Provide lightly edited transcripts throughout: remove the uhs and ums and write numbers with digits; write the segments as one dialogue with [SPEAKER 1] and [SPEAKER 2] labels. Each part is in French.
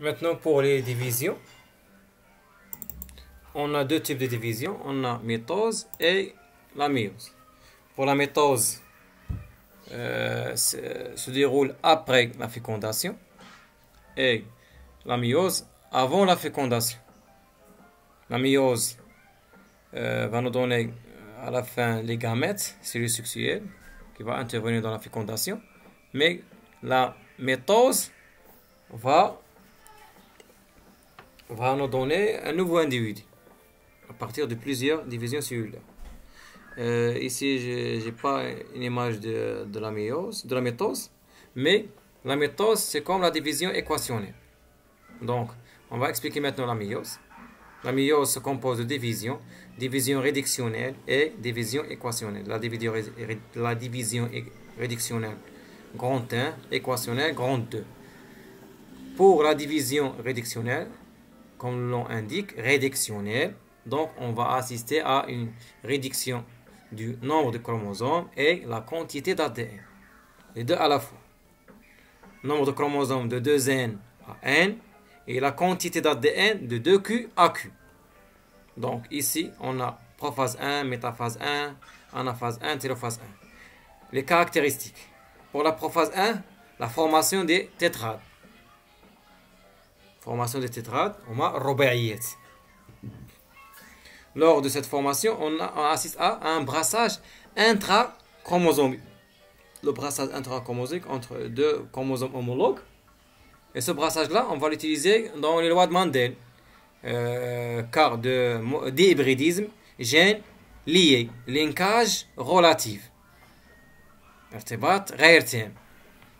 [SPEAKER 1] Maintenant, pour les divisions, on a deux types de division. On a mitose et la méiose. Pour la mitose, se déroule après la fécondation et la méiose avant la fécondation. La méiose va nous donner à la fin les gamètes, cellules sexuelles, qui va intervenir dans la fécondation. Mais la mitose va nous donner un nouveau individu à partir de plusieurs divisions cellulaires. Ici, je n'ai pas une image de la méiose, de la mitose, mais la mitose, c'est comme la division équationnelle. Donc, on va expliquer maintenant la méiose. La méiose se compose de division réductionnelle et division équationnelle. La division réductionnelle, grand 1, équationnelle, grand 2. Pour la division réductionnelle, comme le nom indique, réductionnelle, donc on va assister à une réduction du nombre de chromosomes et la quantité d'ADN. Les deux à la fois. Nombre de chromosomes de 2N à N et la quantité d'ADN de 2Q à Q. Donc ici, on a prophase 1, métaphase 1, anaphase 1, télophase 1. Les caractéristiques. Pour la prophase 1, la formation des tétrades. Formation des tétrades, on a rubaiyat. Lors de cette formation, on assiste à un brassage intrachromosomique. Le brassage intrachromosomique entre deux chromosomes homologues. Et ce brassage-là, on va l'utiliser dans les lois de Mendel. Car de déhybridisme, gène lié, linkage relatif. Irtibat ghayr tam.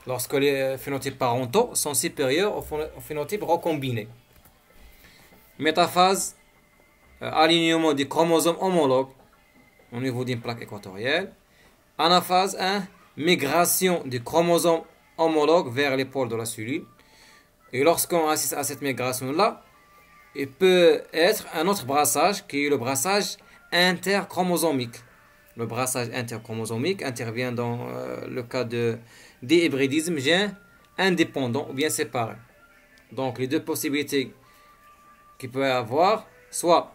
[SPEAKER 1] Lorsque les phénotypes parentaux sont supérieurs aux phénotypes recombinés. Métaphase, alignement des chromosomes homologues au niveau d'une plaque équatoriale. Anaphase 1, migration des chromosomes homologues vers les pôles de la cellule. Et lorsqu'on assiste à cette migration-là, il peut être un autre brassage qui est le brassage interchromosomique. Le brassage interchromosomique intervient dans le cas de déhybridisme gène indépendant ou bien séparé. Donc les deux possibilités qu'il peut y avoir, soit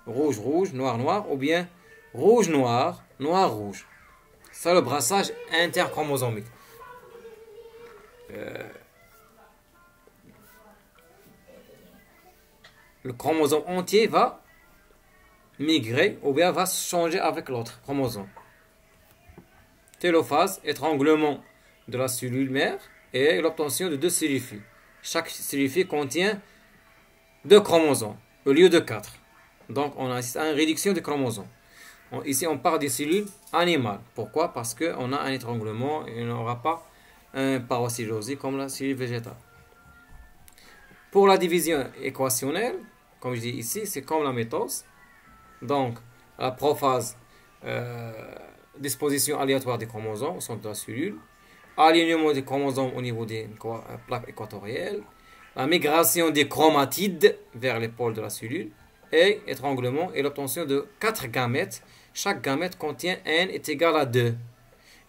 [SPEAKER 1] rouge-rouge, noir-noir, ou bien rouge-noir, noir-rouge. C'est le brassage interchromosomique. Le chromosome entier va migrer ou bien va changer avec l'autre chromosome. Télophase, étranglement de la cellule mère et l'obtention de deux cellules filles. Chaque cellule fille contient 2 chromosomes au lieu de 4. Donc on assiste à une réduction des chromosomes. Ici on parle des cellules animales. Pourquoi? Parce qu'on a un étranglement et on n'aura pas un paracellulose comme la cellule végétale. Pour la division équationnelle, comme je dis ici, c'est comme la mitose. Donc, la prophase, disposition aléatoire des chromosomes au centre de la cellule, alignement des chromosomes au niveau des plaques équatoriales, la migration des chromatides vers les pôles de la cellule, et étranglement et l'obtention de 4 gamètes. Chaque gamète contient N est égal à 2.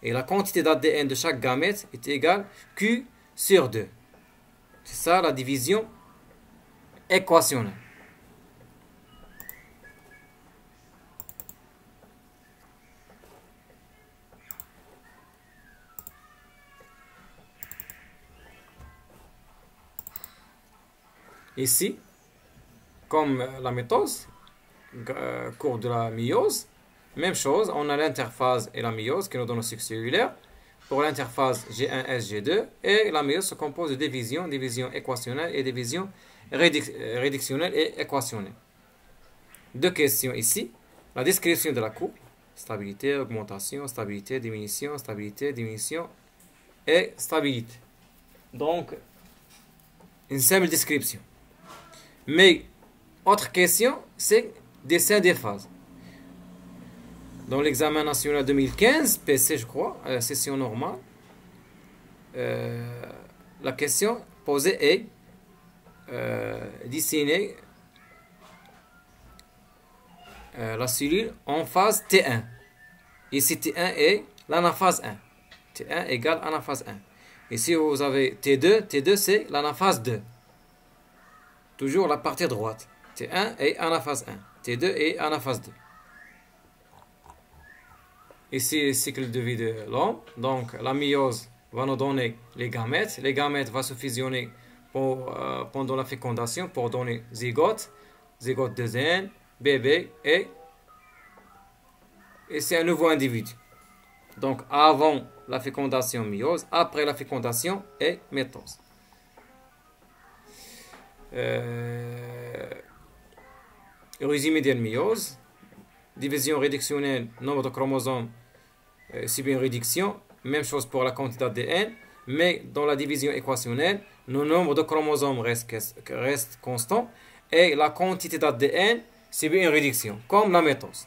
[SPEAKER 1] Et la quantité d'ADN de chaque gamète est égale Q sur 2. C'est ça la division équationnelle. Ici, comme la mitose, cours de la méiose, même chose, on a l'interphase et la méiose qui nous donne le cycle cellulaire. Pour l'interphase G1S, G2, et la méiose se compose de division équationnelle et division réductionnelle et équationnelle. Deux questions ici. La description de la courbe, stabilité, augmentation, stabilité, diminution et stabilité. Donc, une simple description. Mais, autre question, c'est dessin des phases. Dans l'examen national 2015, PC je crois, session normale, la question posée est dessiner la cellule en phase T1. Ici T1 est l'anaphase 1. T1 égale anaphase 1. Ici vous avez T2, T2 c'est l'anaphase 2. toujours la partie droite. T1 et anaphase 1. T2 et anaphase 2. Ici, le cycle de vie de l'homme. Donc, la méiose va nous donner les gamètes. Les gamètes vont se fusionner pendant la fécondation pour donner zygote, zygote de zen, bébé et c'est un nouveau individu. Donc, avant la fécondation, méiose, après la fécondation et mitose. Résumé de la méiose. Division réductionnelle, nombre de chromosomes, c'est bien réduction. Même chose pour la quantité d'ADN. Mais dans la division équationnelle, le nombre de chromosomes reste constant. Et la quantité d'ADN, c'est bien une réduction, comme la mitose.